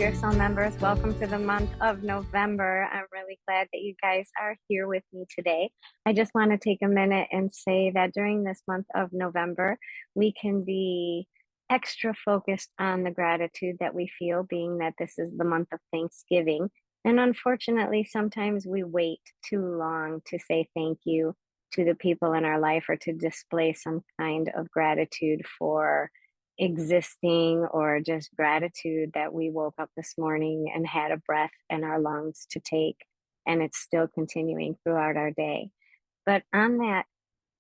Pure Soul members. Welcome to the month of November. I'm really glad that you guys are here with me today. I just want to take a minute and say that during this month of November, we can be extra focused on the gratitude that we feel, being that this is the month of Thanksgiving. And unfortunately, sometimes we wait too long to say thank you to the people in our life or to display some kind of gratitude for existing, or just gratitude that we woke up this morning and had a breath in our lungs to take, and it's still continuing throughout our day. But on that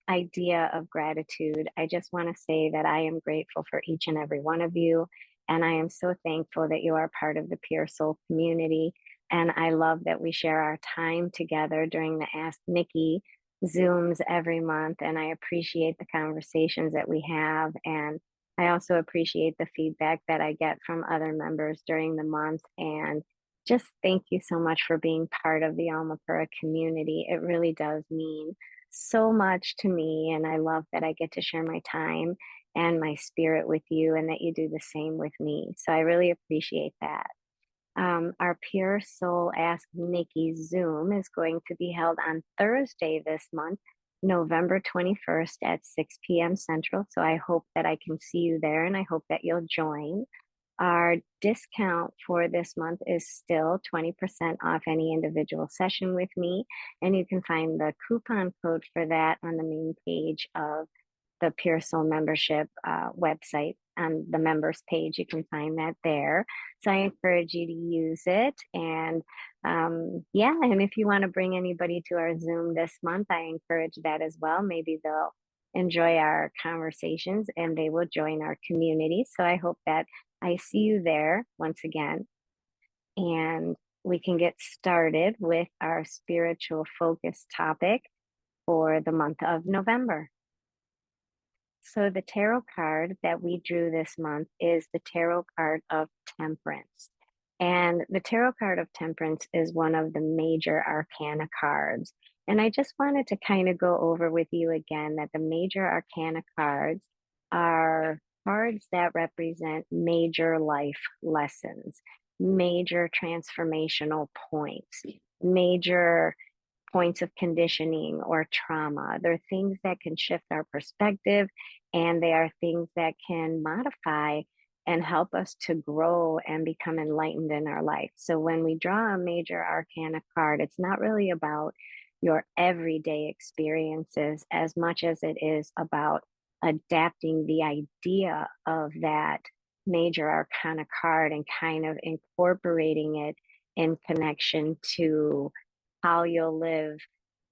idea of gratitude, I just want to say that I am grateful for each and every one of you. And I am so thankful that you are part of the Pure Soul community. And I love that we share our time together during the Ask Nikki Zooms every month. And I appreciate the conversations that we have. And I also appreciate the feedback that I get from other members during the month. And just thank you so much for being part of the Almapura community. It really does mean so much to me. And I love that I get to share my time and my spirit with you, and that you do the same with me. So I really appreciate that. Our Pure Soul Ask Nikki Zoom is going to be held on Thursday this month, November 21st at 6 p.m. Central. So I hope that I can see you there, and I hope that you'll join. Our discount for this month is still 20% off any individual session with me. And you can find the coupon code for that on the main page of the Pure Soul membership website. On the members page, you can find that there. So I encourage you to use it. And and if you want to bring anybody to our Zoom this month, I encourage that as well. Maybe they'll enjoy our conversations and they will join our community. So I hope that I see you there once again. And we can get started with our spiritual focus topic for the month of November. So the tarot card that we drew this month is the tarot card of Temperance. And the tarot card of Temperance is one of the major arcana cards. And I just wanted to kind of go over with you again that the major arcana cards are cards that represent major life lessons, major transformational points, major points of conditioning or trauma. They're things that can shift our perspective, and they are things that can modify and help us to grow and become enlightened in our life. So when we draw a major arcana card, it's not really about your everyday experiences as much as it is about adapting the idea of that major arcana card and kind of incorporating it in connection to how you'll live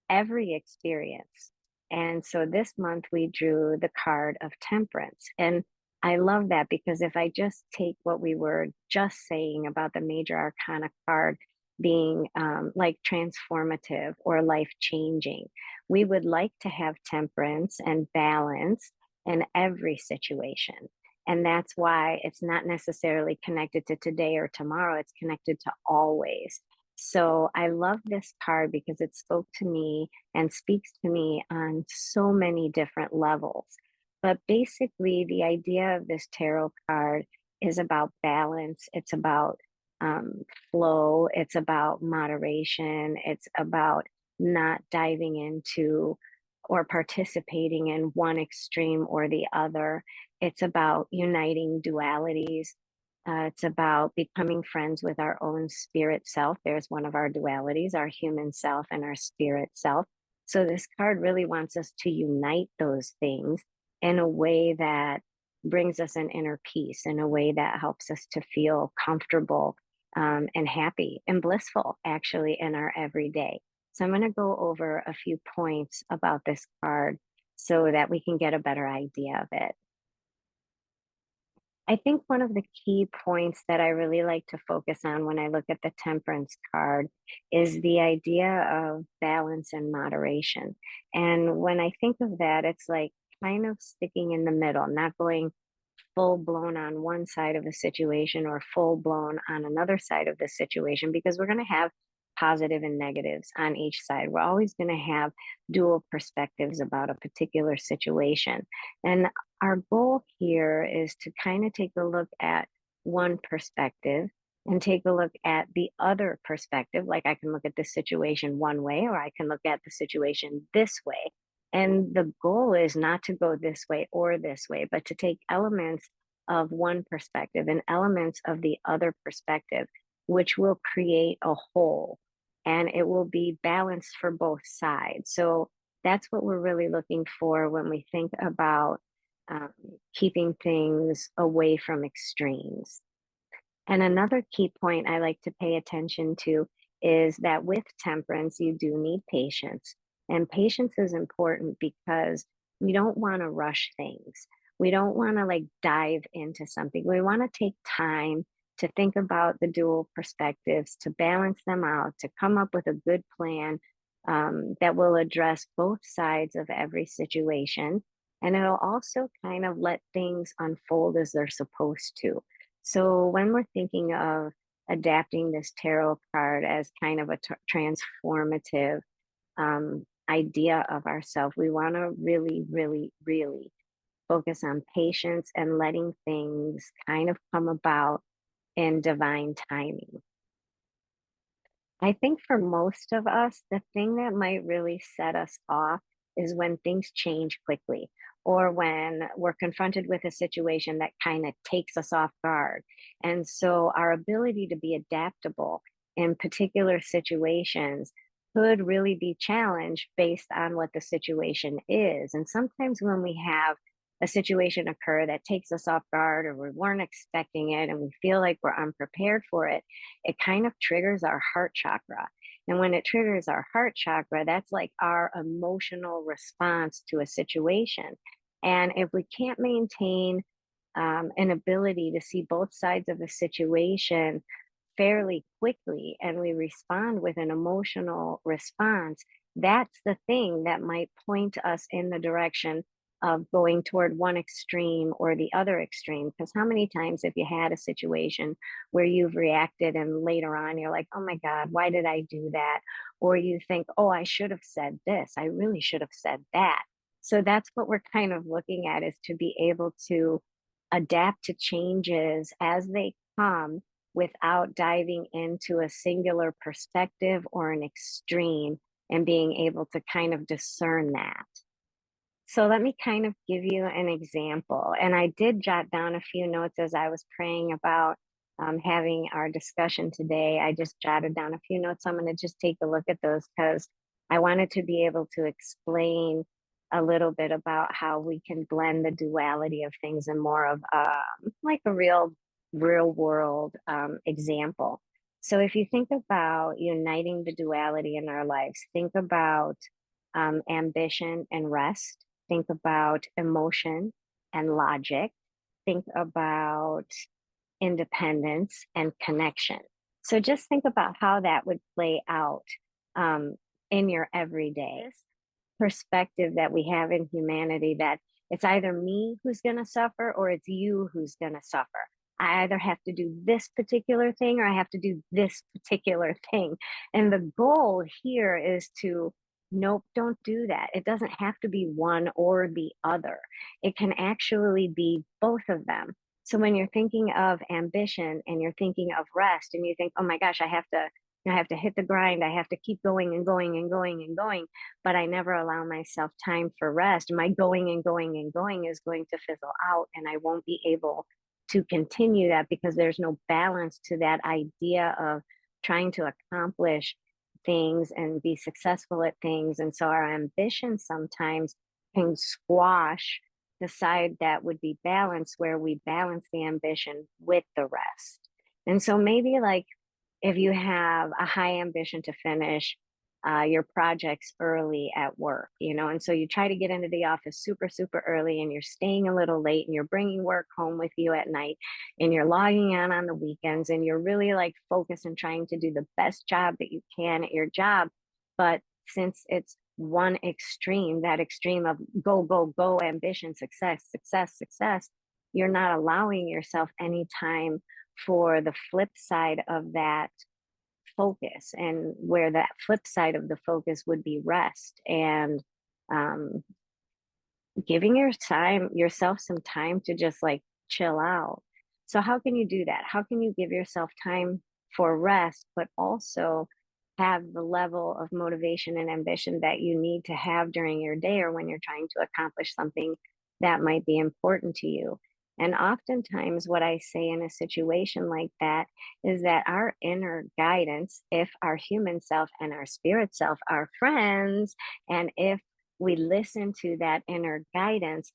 every experience. And so this month we drew the card of Temperance. And I love that, because if I just take what we were just saying about the major arcana card being like transformative or life changing, we would like to have temperance and balance in every situation. And that's why it's not necessarily connected to today or tomorrow, it's connected to always. So I love this card because it spoke to me and speaks to me on so many different levels. But basically, the idea of this tarot card is about balance. It's about flow. It's about moderation. It's about not diving into or participating in one extreme or the other. It's about uniting dualities. It's about becoming friends with our own spirit self. There's one of our dualities, our human self and our spirit self. So this card really wants us to unite those things in a way that brings us an inner peace, in a way that helps us to feel comfortable and happy and blissful, actually, in our everyday. So I'm going to go over a few points about this card so that we can get a better idea of it. I think one of the key points that I really like to focus on when I look at the Temperance card is the idea of balance and moderation. And when I think of that, it's like kind of sticking in the middle, not going full blown on one side of the situation or full blown on another side of the situation, because we're going to have positive and negatives on each side. We're always going to have dual perspectives about a particular situation. And our goal here is to kind of take a look at one perspective and take a look at the other perspective. Like I can look at this situation one way, or I can look at the situation this way. And the goal is not to go this way or this way, but to take elements of one perspective and elements of the other perspective, which will create a whole, and it will be balanced for both sides. So that's what we're really looking for when we think about um, keeping things away from extremes. And another key point I like to pay attention to is that with temperance, you do need patience. And patience is important because we don't want to rush things. We don't want to like dive into something. We want to take time to think about the dual perspectives, to balance them out, to come up with a good plan that will address both sides of every situation. And it'll also kind of let things unfold as they're supposed to. So when we're thinking of adapting this tarot card as kind of a transformative idea of ourselves, we want to really, really, really focus on patience and letting things kind of come about in divine timing. I think for most of us, the thing that might really set us off is when things change quickly or when we're confronted with a situation that kind of takes us off guard. And so our ability to be adaptable in particular situations could really be challenged based on what the situation is. And sometimes when we have a situation occur that takes us off guard or we weren't expecting it and we feel like we're unprepared for it, it kind of triggers our heart chakra. And when it triggers our heart chakra, that's like our emotional response to a situation. And if we can't maintain an ability to see both sides of a situation fairly quickly and we respond with an emotional response, that's the thing that might point us in the direction of going toward one extreme or the other extreme. Because how many times have you had a situation where you've reacted and later on you're like, oh my God, why did I do that? Or you think, oh, I should have said this. I really should have said that. So that's what we're kind of looking at, is to be able to adapt to changes as they come without diving into a singular perspective or an extreme, and being able to kind of discern that. So let me kind of give you an example. And I did jot down a few notes as I was praying about having our discussion today. I just jotted down a few notes. I'm going to just take a look at those because I wanted to be able to explain a little bit about how we can blend the duality of things in more of like a real world example. So if you think about uniting the duality in our lives, think about ambition and rest. Think about emotion and logic. Think about independence and connection. So just think about how that would play out um, in your everyday perspective that we have in humanity, that it's either me who's going to suffer or it's you who's going to suffer. I either have to do this particular thing or I have to do this particular thing. And the goal here is to, nope, don't do that. It doesn't have to be one or the other. It can actually be both of them. So when you're thinking of ambition and you're thinking of rest and you think, oh my gosh, I have to hit the grind. I have to keep going and going and going and going, but I never allow myself time for rest. My going and going and going is going to fizzle out, and I won't be able to continue that because there's no balance to that idea of trying to accomplish things and be successful at things. And so our ambition sometimes can squash the side that would be balanced, where we balance the ambition with the rest. And so maybe like if you have a high ambition to finish your projects early at work, and so you try to get into the office super, super early and you're staying a little late and you're bringing work home with you at night and you're logging on the weekends and you're really like focused and trying to do the best job that you can at your job. But since it's one extreme, that extreme of go, go, go, ambition, success, success, success, you're not allowing yourself any time for the flip side of that focus, and where that flip side of the focus would be rest and um, giving yourself some time to just like chill out. So, how can you do that? How can you give yourself time for rest, but also have the level of motivation and ambition that you need to have during your day or when you're trying to accomplish something that might be important to you? And oftentimes, what I say in a situation like that is that our inner guidance, if our human self and our spirit self are friends, and if we listen to that inner guidance,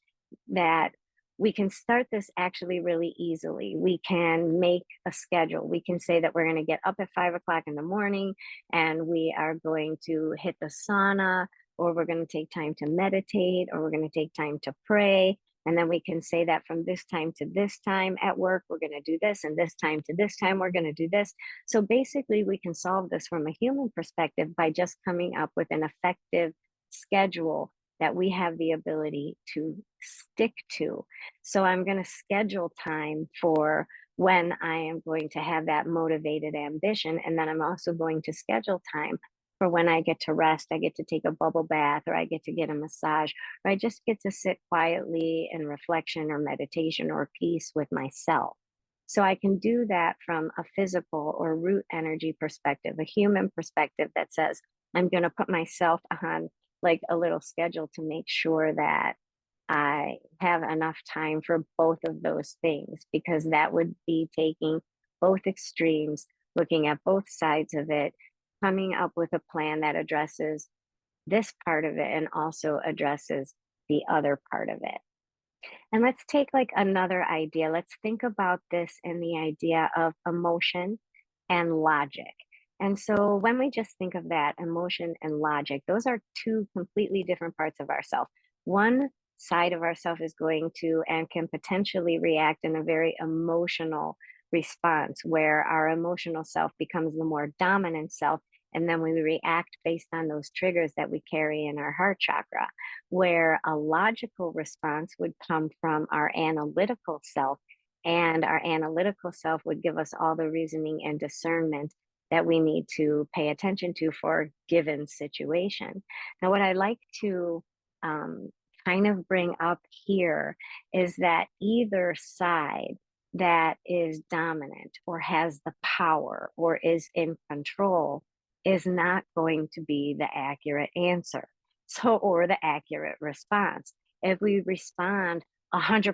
that we can start this actually really easily. We can make a schedule. We can say that we're going to get up at 5 o'clock in the morning and we are going to hit the sauna, or we're going to take time to meditate, or we're going to take time to pray. And then we can say that from this time to this time at work, we're going to do this, and this time to this time, we're going to do this. So basically, we can solve this from a human perspective by just coming up with an effective schedule that we have the ability to stick to. So I'm going to schedule time for when I am going to have that motivated ambition. And then I'm also going to schedule time for when I get to rest. I get to take a bubble bath, or I get to get a massage, or I just get to sit quietly in reflection or meditation or peace with myself. So I can do that from a physical or root energy perspective, a human perspective that says, I'm going to put myself on like a little schedule to make sure that I have enough time for both of those things, because that would be taking both extremes, looking at both sides of it, coming up with a plan that addresses this part of it and also addresses the other part of it. And let's take like another idea. Let's think about this in the idea of emotion and logic. And so when we just think of that, emotion and logic, those are two completely different parts of ourself. One side of ourself is going to and can potentially react in a very emotional response, where our emotional self becomes the more dominant self. And then we react based on those triggers that we carry in our heart chakra, where a logical response would come from our analytical self. And our analytical self would give us all the reasoning and discernment that we need to pay attention to for a given situation. Now, what I like to um, kind of bring up here is that either side that is dominant or has the power or is in control is not going to be the accurate answer. So, or the accurate response. If we respond 100%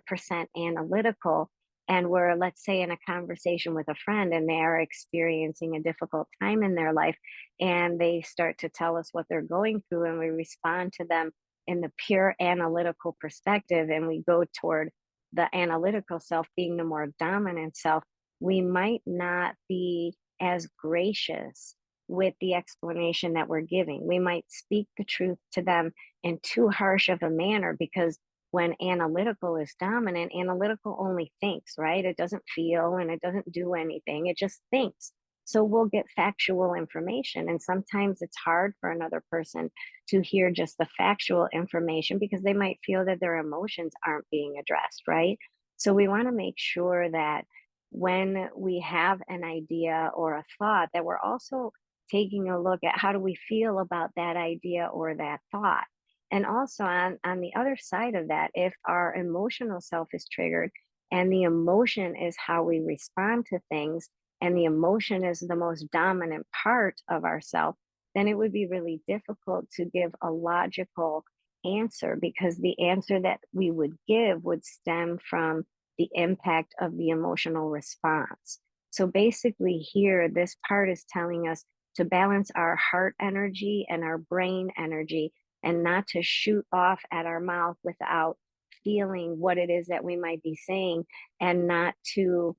analytical, and we're, let's say, in a conversation with a friend and they are experiencing a difficult time in their life, and they start to tell us what they're going through, and we respond to them in the pure analytical perspective, and we go toward the analytical self being the more dominant self, we might not be as gracious with the explanation that we're giving. We might speak the truth to them in too harsh of a manner, because when analytical is dominant, analytical only thinks, right? It doesn't feel and it doesn't do anything, it just thinks. So we'll get factual information. And sometimes it's hard for another person to hear just the factual information because they might feel that their emotions aren't being addressed, right? So we want to make sure that when we have an idea or a thought, that we're also taking a look at how do we feel about that idea or that thought. And also on the other side of that, if our emotional self is triggered and the emotion is how we respond to things, and the emotion is the most dominant part of ourself, then it would be really difficult to give a logical answer, because the answer that we would give would stem from the impact of the emotional response. So basically, here, this part is telling us to balance our heart energy and our brain energy, and not to shoot off at our mouth without feeling what it is that we might be saying, and not to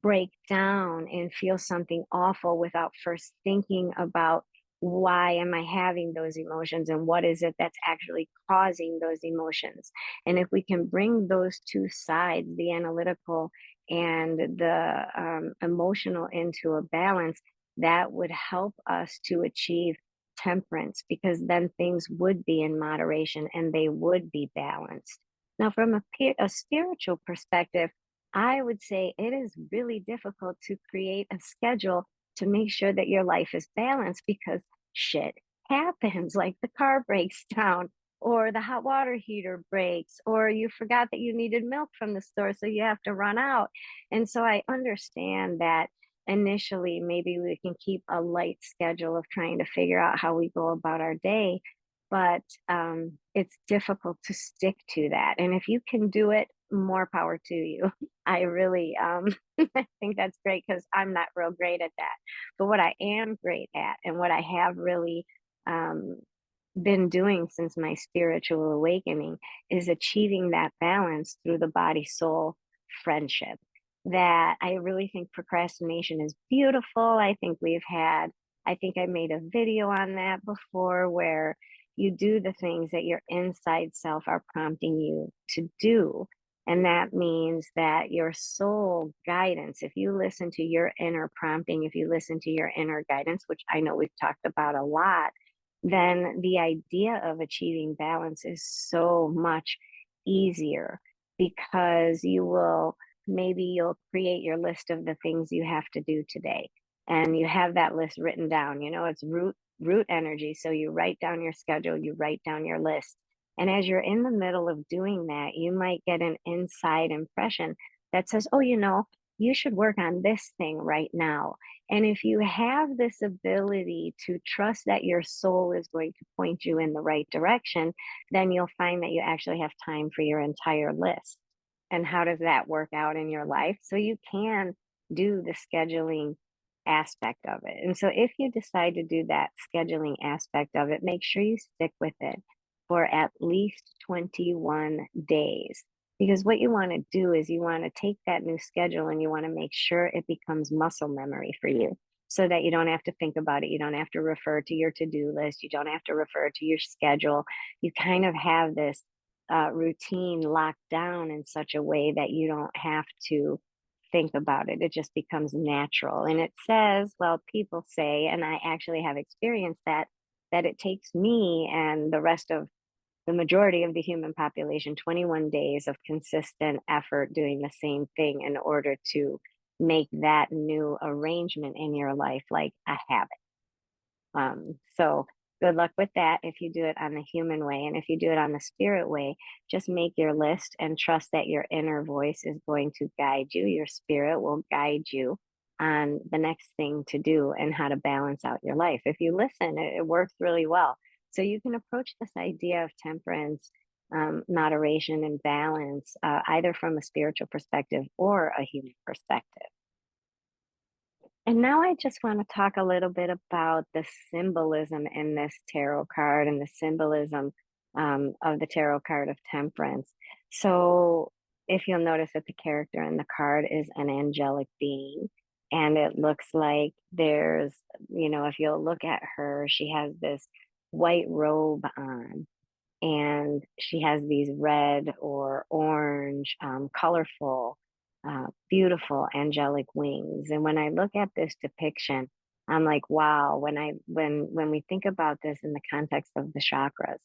break down and feel something awful without first thinking about why am I having those emotions and what is it that's actually causing those emotions. And if we can bring those two sides, the analytical and the emotional, into a balance, that would help us to achieve temperance, because then things would be in moderation and they would be balanced. Now, from a spiritual perspective, I would say it is really difficult to create a schedule to make sure that your life is balanced, because shit happens, like the car breaks down, or the hot water heater breaks, or you forgot that you needed milk from the store, so you have to run out. And so I understand that initially maybe we can keep a light schedule of trying to figure out how we go about our day, but it's difficult to stick to that. And if you can do it, more power to you. I really I think that's great because I'm not real great at that. But what I am great at, and what I have really um, been doing since my spiritual awakening, is achieving that balance through the body soul friendship. That I really think procrastination is beautiful. I think I made a video on that before where you do the things that your inside self are prompting you to do. And that means that your soul guidance, if you listen to your inner prompting, if you listen to your inner guidance, which I know we've talked about a lot, then the idea of achieving balance is so much easier because you'll create your list of the things you have to do today. And you have that list written down. It's root energy. So you write down your schedule, you write down your list. And as you're in the middle of doing that, you might get an inside impression that says, oh, you should work on this thing right now. And if you have this ability to trust that your soul is going to point you in the right direction, then you'll find that you actually have time for your entire list. And how does that work out in your life? So you can do the scheduling aspect of it. And so if you decide to do that scheduling aspect of it, make sure you stick with it for at least 21 days. Because what you want to do is you want to take that new schedule and you want to make sure it becomes muscle memory for you so that you don't have to think about it. You don't have to refer to your to do list. You don't have to refer to your schedule. You kind of have this routine locked down in such a way that you don't have to think about it. It just becomes natural. And it says, well, people say, and I actually have experienced that it takes me and the majority of the human population 21 days of consistent effort doing the same thing in order to make that new arrangement in your life like a habit. So good luck with that if you do it on the human way. And if you do it on the spirit way, just make your list and trust that your inner voice is going to guide you. Your spirit will guide you on the next thing to do and how to balance out your life. If you listen, it works really well. So you can approach this idea of temperance, moderation, and balance either from a spiritual perspective or a human perspective. And now I just want to talk a little bit about the symbolism in this tarot card and the symbolism of the tarot card of Temperance. So, if you'll notice that the character in the card is an angelic being, and it looks like if you'll look at her, she has this white robe on and she has these red or orange, colorful, beautiful angelic wings. And when I look at this depiction, I'm like, wow. When we think about this in the context of the chakras,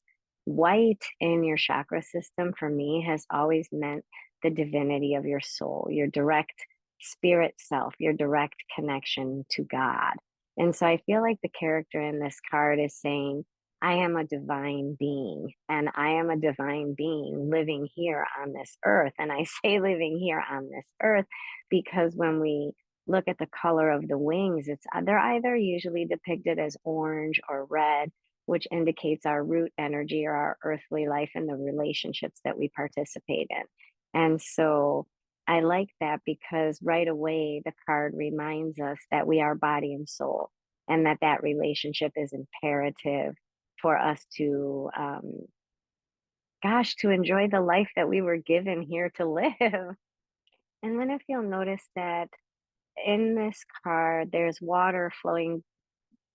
white in your chakra system for me has always meant the divinity of your soul, your direct spirit self, your direct connection to God. And so I feel like the character in this card is saying, I am a divine being, and I am a divine being living here on this earth. And I say living here on this earth because when we look at the color of the wings, they're either usually depicted as orange or red, which indicates our root energy or our earthly life and the relationships that we participate in. And so I like that because right away the card reminds us that we are body and soul and that relationship is imperative for us to to enjoy the life that we were given here to live. And then if you'll notice that in this card there's water flowing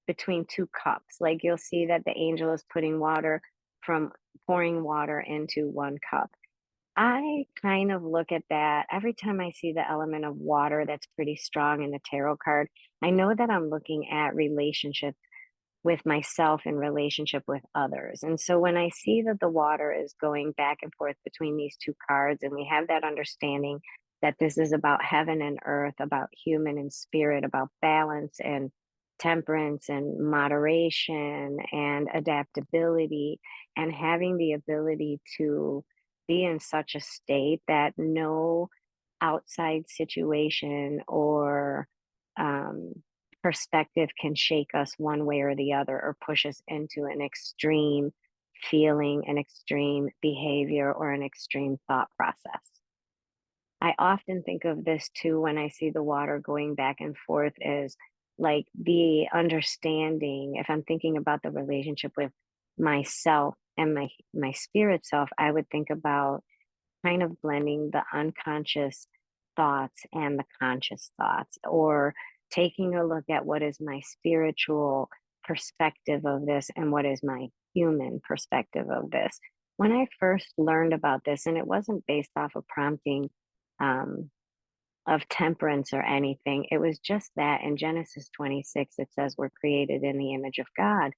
between two cups, like you'll see that the angel is pouring water into one cup. I kind of look at that every time I see the element of water that's pretty strong in the tarot card. I know that I'm looking at relationships with myself in relationship with others. And so when I see that the water is going back and forth between these two cards, and we have that understanding that this is about heaven and earth, about human and spirit, about balance and temperance and moderation and adaptability, and having the ability to be in such a state that no outside situation or um, perspective can shake us one way or the other or push us into an extreme feeling, an extreme behavior, or an extreme thought process. I often think of this too when I see the water going back and forth is like the understanding. If I'm thinking about the relationship with myself and my spirit self, I would think about kind of blending the unconscious thoughts and the conscious thoughts, or taking a look at what is my spiritual perspective of this and what is my human perspective of this. When I first learned about this, and it wasn't based off of prompting um, of temperance or anything. It was just that in Genesis 26, it says we're created in the image of God.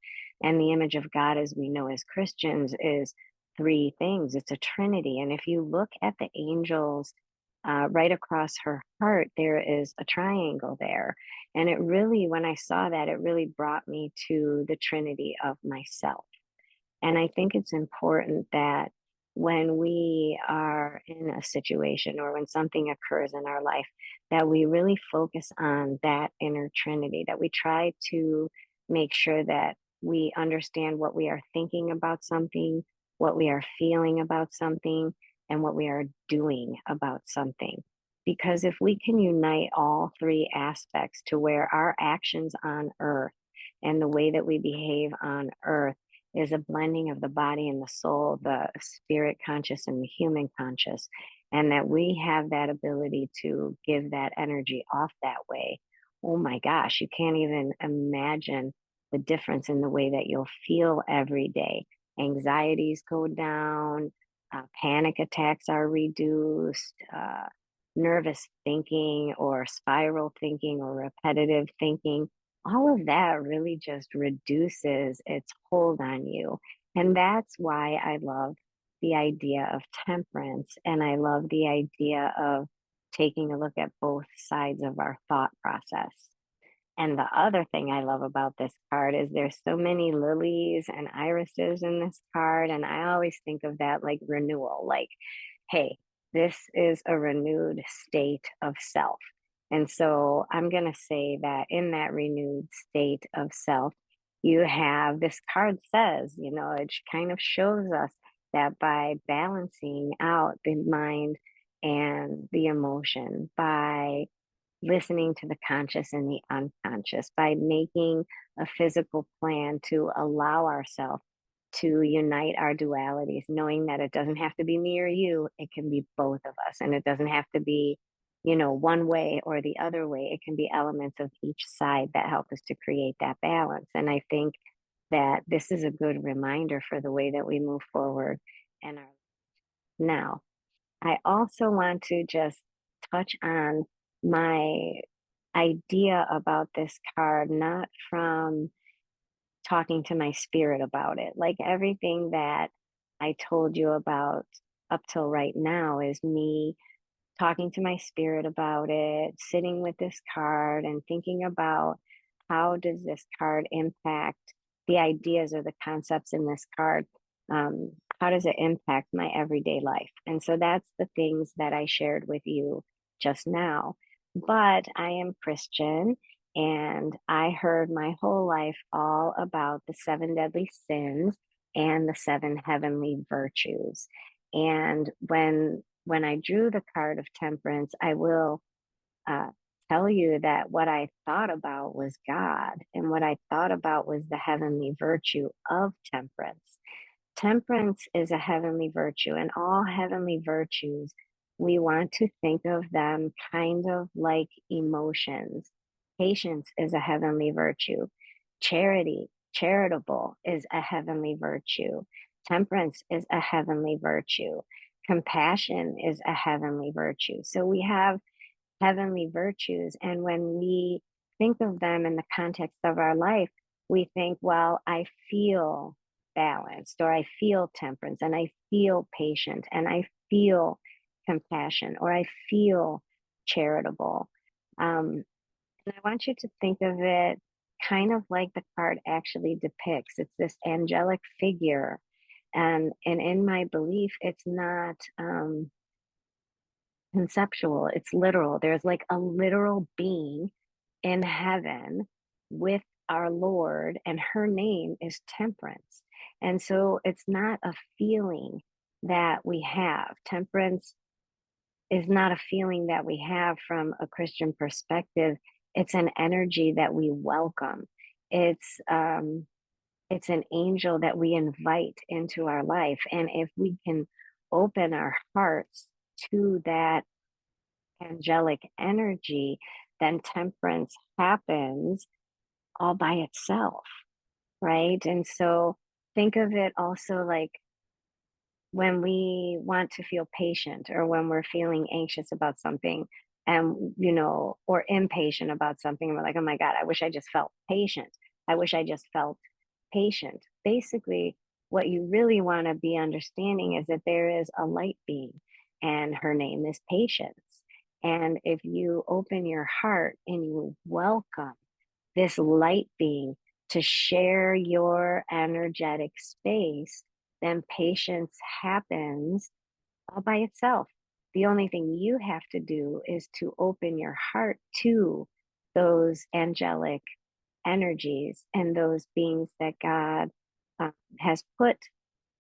And the image of God, as we know as Christians, is three things. It's a trinity. And if you look at the angels right across her heart, there is a triangle there. And it really, when I saw that, it really brought me to the trinity of myself. And I think it's important that when we are in a situation or when something occurs in our life, that we really focus on that inner trinity, that we try to make sure that we understand what we are thinking about something, what we are feeling about something, and what we are doing about something. Because if we can unite all three aspects to where our actions on earth and the way that we behave on earth is a blending of the body and the soul, the spirit conscious and the human conscious, and that we have that ability to give that energy off that way. Oh my gosh, you can't even imagine the difference in the way that you'll feel every day. Anxieties go down, panic attacks are reduced, nervous thinking or spiral thinking or repetitive thinking, all of that really just reduces its hold on you. And that's why I love the idea of temperance. And I love the idea of taking a look at both sides of our thought process. And the other thing I love about this card is there's so many lilies and irises in this card. And I always think of that like renewal, like, hey, this is a renewed state of self. And so I'm going to say that in that renewed state of self, you have this card says, it kind of shows us that by balancing out the mind and the emotion, by listening to the conscious and the unconscious, by making a physical plan to allow ourselves to unite our dualities, knowing that it doesn't have to be me or you, it can be both of us. And it doesn't have to be, one way or the other way. It can be elements of each side that help us to create that balance. And I think that this is a good reminder for the way that we move forward and our now. I also want to just touch on my idea about this card, not from talking to my spirit about it. Like everything that I told you about up till right now is me talking to my spirit about it, sitting with this card and thinking about how does this card impact the ideas or the concepts in this card? How does it impact my everyday life? And so that's the things that I shared with you just now. But I am Christian, and I heard my whole life all about the seven deadly sins and the seven heavenly virtues. And when I drew the card of temperance, I will uh, tell you that what I thought about was God, and what I thought about was the heavenly virtue of temperance. Temperance is a heavenly virtue, and all heavenly virtues, we want to think of them kind of like emotions. Patience is a heavenly virtue. Charitable is a heavenly virtue. Temperance is a heavenly virtue. Compassion is a heavenly virtue. So we have heavenly virtues. And when we think of them in the context of our life, we think, well, I feel balanced, or I feel temperance, and I feel patient, and I feel compassion, or I feel charitable. And I want you to think of it kind of like the card actually depicts. It's this angelic figure. And in my belief, it's not conceptual, it's literal. There's like a literal being in heaven with our Lord, and her name is Temperance. And so it's not a feeling that we have. Temperance is not a feeling that we have from a Christian perspective. It's an energy that we welcome. It's it's an angel that we invite into our life. And if we can open our hearts to that angelic energy, then temperance happens all by itself, right? And so think of it also like when we want to feel patient or when we're feeling anxious about something and or impatient about something, and we're like, oh my god, I wish I just felt patient. I wish I just felt patient. Basically, what you really want to be understanding is that there is a light being, and her name is patience. And if you open your heart and you welcome this light being to share your energetic space, then patience happens all by itself. The only thing you have to do is to open your heart to those angelic energies and those beings that God has put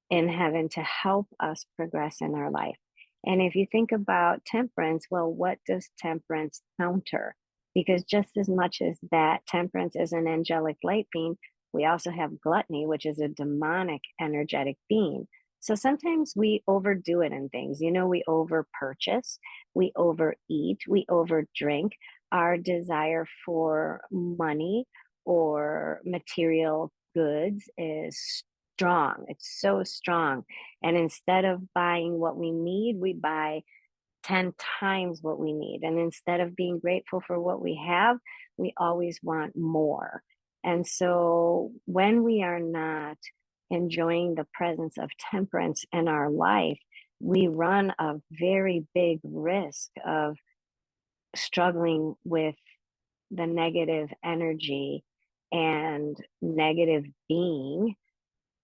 in heaven to help us progress in our life. And if you think about temperance, well, what does temperance counter? Because just as much as that temperance is an angelic light being, we also have gluttony, which is a demonic energetic being. So sometimes we overdo it in things. We over purchase, we overeat, we overdrink. Our desire for money or material goods is strong. It's so strong. And instead of buying what we need, we buy 10 times what we need. And instead of being grateful for what we have, we always want more. And so when we are not enjoying the presence of temperance in our life, we run a very big risk of struggling with the negative energy and negative being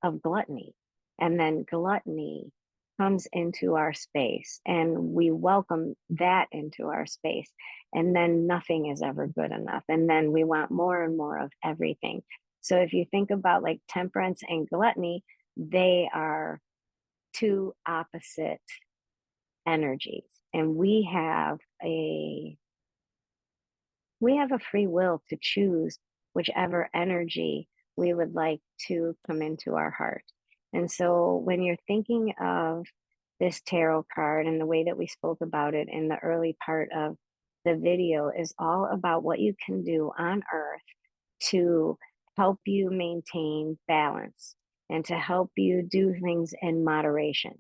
of gluttony. And then gluttony comes into our space and we welcome that into our space. And then nothing is ever good enough. And then we want more and more of everything. So if you think about like temperance and gluttony, they are two opposite energies. And we have a free will to choose whichever energy we would like to come into our heart. And so when you're thinking of this tarot card and the way that we spoke about it in the early part of the video is all about what you can do on earth to help you maintain balance and to help you do things in moderation.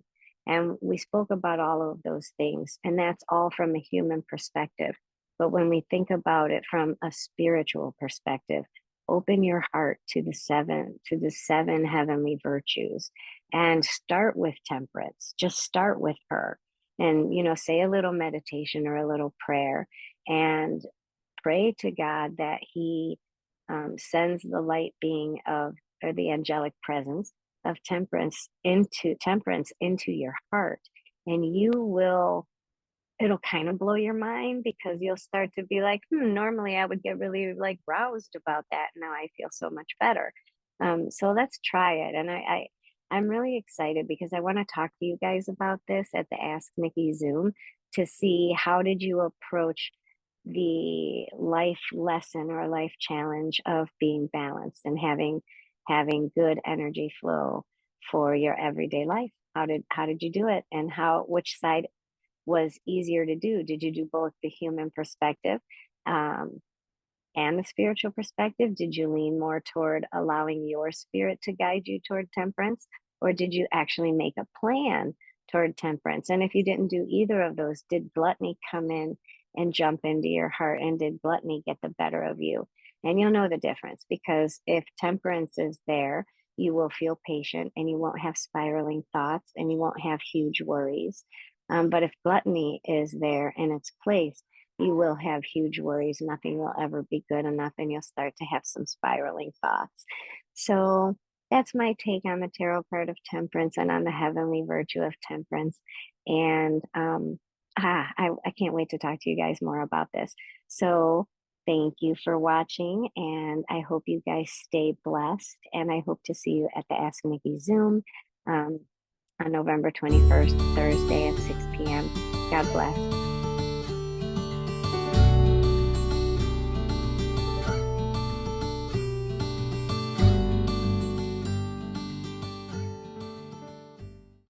And we spoke about all of those things, and that's all from a human perspective. But when we think about it from a spiritual perspective, open your heart to the seven heavenly virtues and start with temperance. Just start with her and, say a little meditation or a little prayer and pray to God that He sends the light being of, or the angelic presence of temperance into your heart. And it'll kind of blow your mind because you'll start to be like, normally I would get really like roused about that. Now I feel so much better. So let's try it. And I'm really excited because I want to talk to you guys about this at the Ask Nikki Zoom to see how did you approach the life lesson or life challenge of being balanced and having good energy flow for your everyday life. How did you do it, and which side was easier to do? Did you do both the human perspective um, and the spiritual perspective? Did you lean more toward allowing your spirit to guide you toward temperance, or did you actually make a plan toward temperance? And if you didn't do either of those, did gluttony come in and jump into your heart, and did gluttony get the better of you? And you'll know the difference, because if temperance is there, you will feel patient and you won't have spiraling thoughts and you won't have huge worries. But if gluttony is there in its place, you will have huge worries. Nothing will ever be good enough, and you'll start to have some spiraling thoughts. So that's my take on the tarot card of temperance and on the heavenly virtue of temperance. And I can't wait to talk to you guys more about this. So thank you for watching, and I hope you guys stay blessed. And I hope to see you at the Ask Nikki Zoom um, on November 21st, Thursday at 6 p.m. God bless.